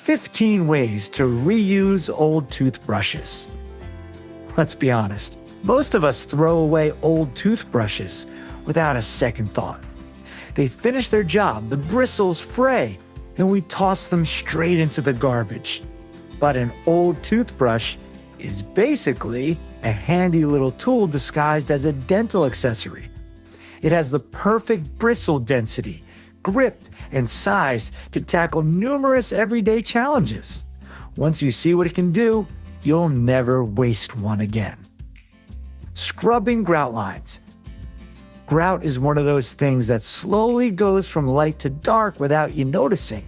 15 ways to reuse old toothbrushes. Let's be honest, most of us throw away old toothbrushes without a second thought. They finish their job, the bristles fray, and we toss them straight into the garbage. But an old toothbrush is basically a handy little tool disguised as a dental accessory. It has the perfect bristle density, grip, and size to tackle numerous everyday challenges. Once you see what it can do, you'll never waste one again. Scrubbing grout lines. Grout is one of those things that slowly goes from light to dark without you noticing.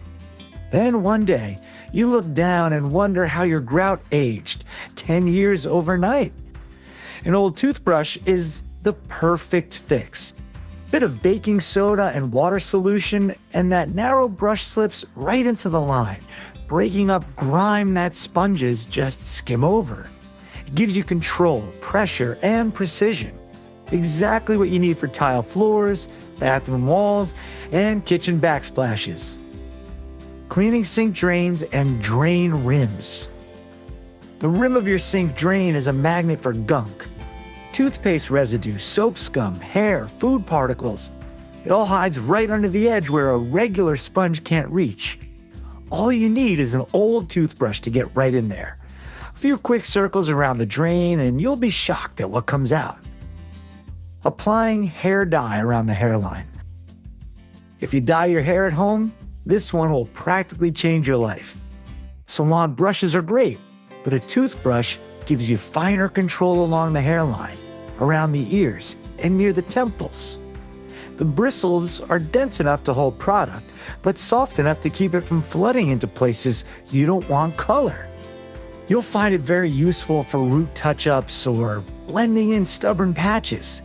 Then one day, you look down and wonder how your grout aged 10 years overnight. An old toothbrush is the perfect fix. Bit of baking soda and water solution, and that narrow brush slips right into the line, breaking up grime that sponges just skim over. It gives you control, pressure, and precision. Exactly what you need for tile floors, bathroom walls, and kitchen backsplashes. Cleaning sink drains and drain rims. The rim of your sink drain is a magnet for gunk. Toothpaste residue, soap scum, hair, food particles. It all hides right under the edge where a regular sponge can't reach. All you need is an old toothbrush to get right in there. A few quick circles around the drain and you'll be shocked at what comes out. Applying hair dye around the hairline. If you dye your hair at home, this one will practically change your life. Salon brushes are great, but a toothbrush gives you finer control along the hairline, around the ears, and near the temples. The bristles are dense enough to hold product, but soft enough to keep it from flooding into places you don't want color. You'll find it very useful for root touch-ups or blending in stubborn patches.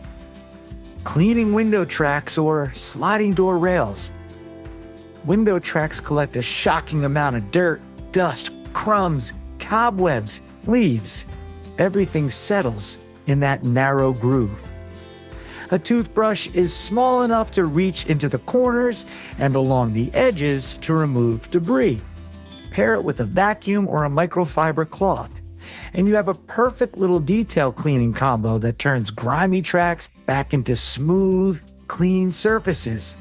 Cleaning window tracks or sliding door rails. Window tracks collect a shocking amount of dirt, dust, crumbs, cobwebs, leaves. Everything settles in that narrow groove. A toothbrush is small enough to reach into the corners and along the edges to remove debris. Pair it with a vacuum or a microfiber cloth, and you have a perfect little detail cleaning combo that turns grimy tracks back into smooth, clean surfaces.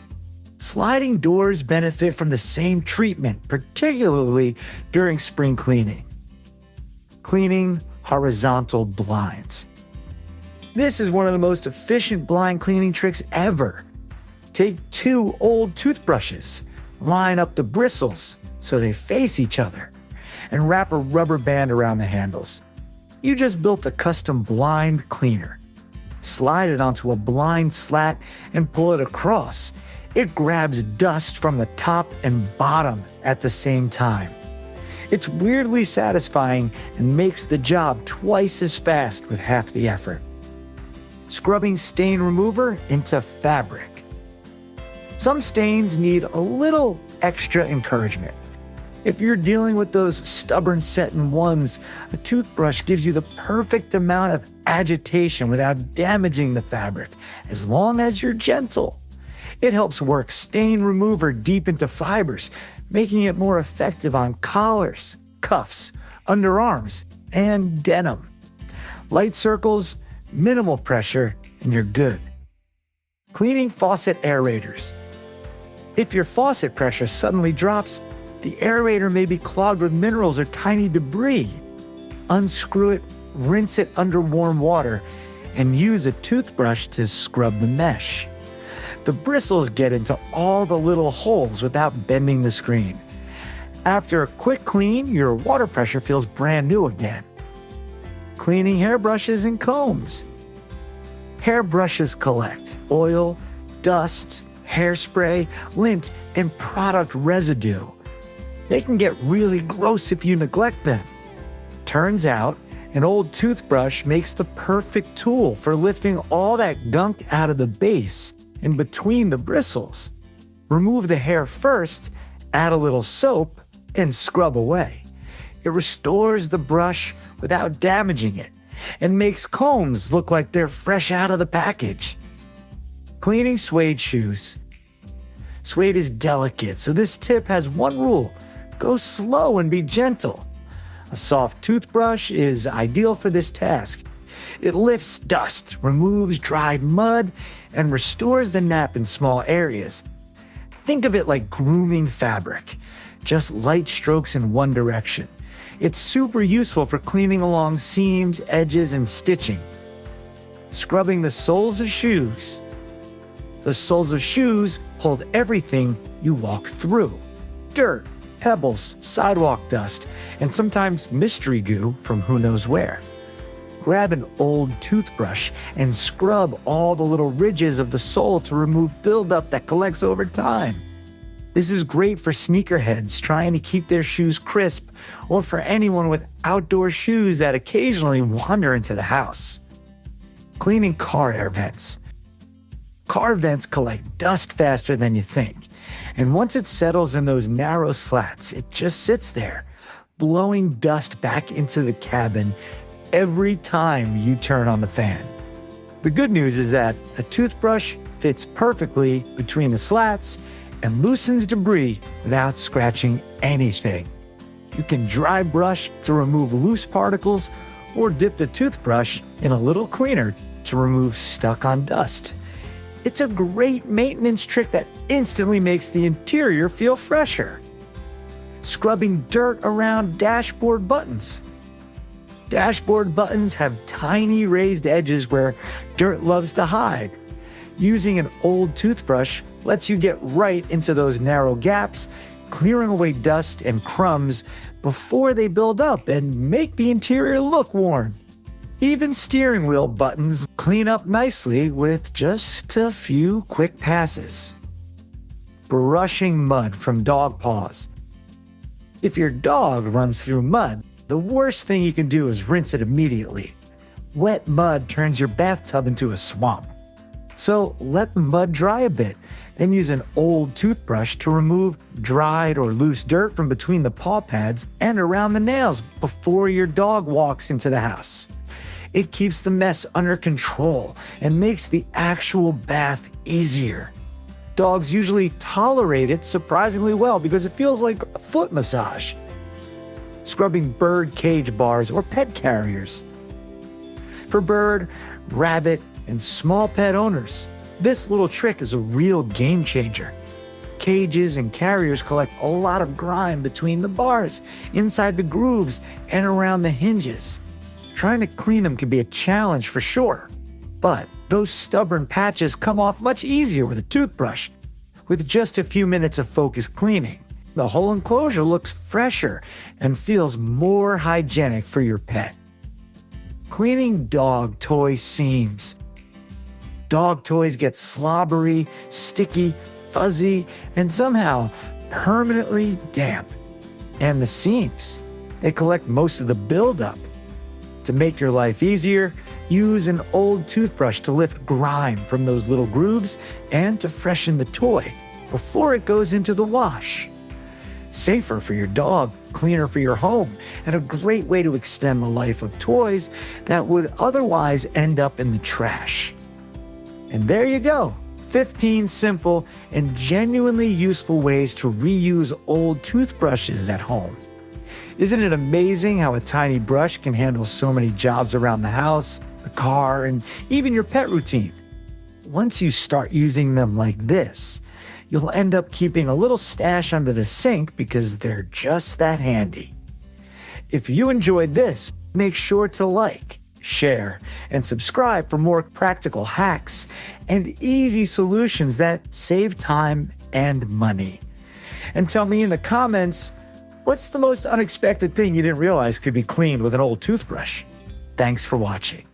Sliding doors benefit from the same treatment, particularly during spring cleaning. Cleaning horizontal blinds. This is one of the most efficient blind cleaning tricks ever. Take 2 old toothbrushes, line up the bristles so they face each other, and wrap a rubber band around the handles. You just built a custom blind cleaner. Slide it onto a blind slat and pull it across. It grabs dust from the top and bottom at the same time. It's weirdly satisfying and makes the job twice as fast with half the effort. Scrubbing stain remover into fabric. Some stains need a little extra encouragement. If you're dealing with those stubborn set-in ones, a toothbrush gives you the perfect amount of agitation without damaging the fabric, as long as you're gentle. It helps work stain remover deep into fibers, making it more effective on collars, cuffs, underarms, and denim. Light circles, minimal pressure, and you're good. Cleaning faucet aerators. If your faucet pressure suddenly drops, the aerator may be clogged with minerals or tiny debris. Unscrew it, rinse it under warm water, and use a toothbrush to scrub the mesh. The bristles get into all the little holes without bending the screen. After a quick clean, your water pressure feels brand new again. Cleaning hairbrushes and combs. Hairbrushes collect oil, dust, hairspray, lint, and product residue. They can get really gross if you neglect them. Turns out, an old toothbrush makes the perfect tool for lifting all that gunk out of the base and between the bristles. Remove the hair first, add a little soap, and scrub away. It restores the brush without damaging it and makes combs look like they're fresh out of the package. Cleaning suede shoes. Suede is delicate, so this tip has one rule: Go slow and be gentle. A soft toothbrush is ideal for this task. It lifts dust, removes dried mud, and restores the nap in small areas. Think of it like grooming fabric, just light strokes in one direction. It's super useful for cleaning along seams, edges, and stitching. Scrubbing the soles of shoes. The soles of shoes hold everything you walk through. Dirt, pebbles, sidewalk dust, and sometimes mystery goo from who knows where. Grab an old toothbrush and scrub all the little ridges of the sole to remove buildup that collects over time. This is great for sneakerheads trying to keep their shoes crisp, or for anyone with outdoor shoes that occasionally wander into the house. Cleaning car air vents. Car vents collect dust faster than you think, and once it settles in those narrow slats, it just sits there, blowing dust back into the cabin every time you turn on the fan. The good news is that a toothbrush fits perfectly between the slats and loosens debris without scratching anything. You can dry brush to remove loose particles or dip the toothbrush in a little cleaner to remove stuck-on dust. It's a great maintenance trick that instantly makes the interior feel fresher. Scrubbing dirt around dashboard buttons. Dashboard buttons have tiny raised edges where dirt loves to hide. Using an old toothbrush lets you get right into those narrow gaps, clearing away dust and crumbs before they build up and make the interior look worn. Even steering wheel buttons clean up nicely with just a few quick passes. Brushing mud from dog paws. If your dog runs through mud, the worst thing you can do is rinse it immediately. Wet mud turns your bathtub into a swamp. So let the mud dry a bit, then use an old toothbrush to remove dried or loose dirt from between the paw pads and around the nails before your dog walks into the house. It keeps the mess under control and makes the actual bath easier. Dogs usually tolerate it surprisingly well because it feels like a foot massage. Scrubbing bird cage bars or pet carriers. For bird, rabbit, and small pet owners, this little trick is a real game changer. Cages and carriers collect a lot of grime between the bars, inside the grooves, and around the hinges. Trying to clean them can be a challenge for sure, but those stubborn patches come off much easier with a toothbrush. With just a few minutes of focused cleaning, the whole enclosure looks fresher and feels more hygienic for your pet. Cleaning dog toy seams. Dog toys get slobbery, sticky, fuzzy, and somehow permanently damp. And the seams, they collect most of the buildup. To make your life easier, use an old toothbrush to lift grime from those little grooves and to freshen the toy before it goes into the wash. Safer for your dog, cleaner for your home, and a great way to extend the life of toys that would otherwise end up in the trash. And there you go, 15 simple and genuinely useful ways to reuse old toothbrushes at home. Isn't it amazing how a tiny brush can handle so many jobs around the house, the car, and even your pet routine? Once you start using them like this, you'll end up keeping a little stash under the sink because they're just that handy. If you enjoyed this, make sure to like, share, and subscribe for more practical hacks and easy solutions that save time and money. And tell me in the comments, what's the most unexpected thing you didn't realize could be cleaned with an old toothbrush? Thanks for watching.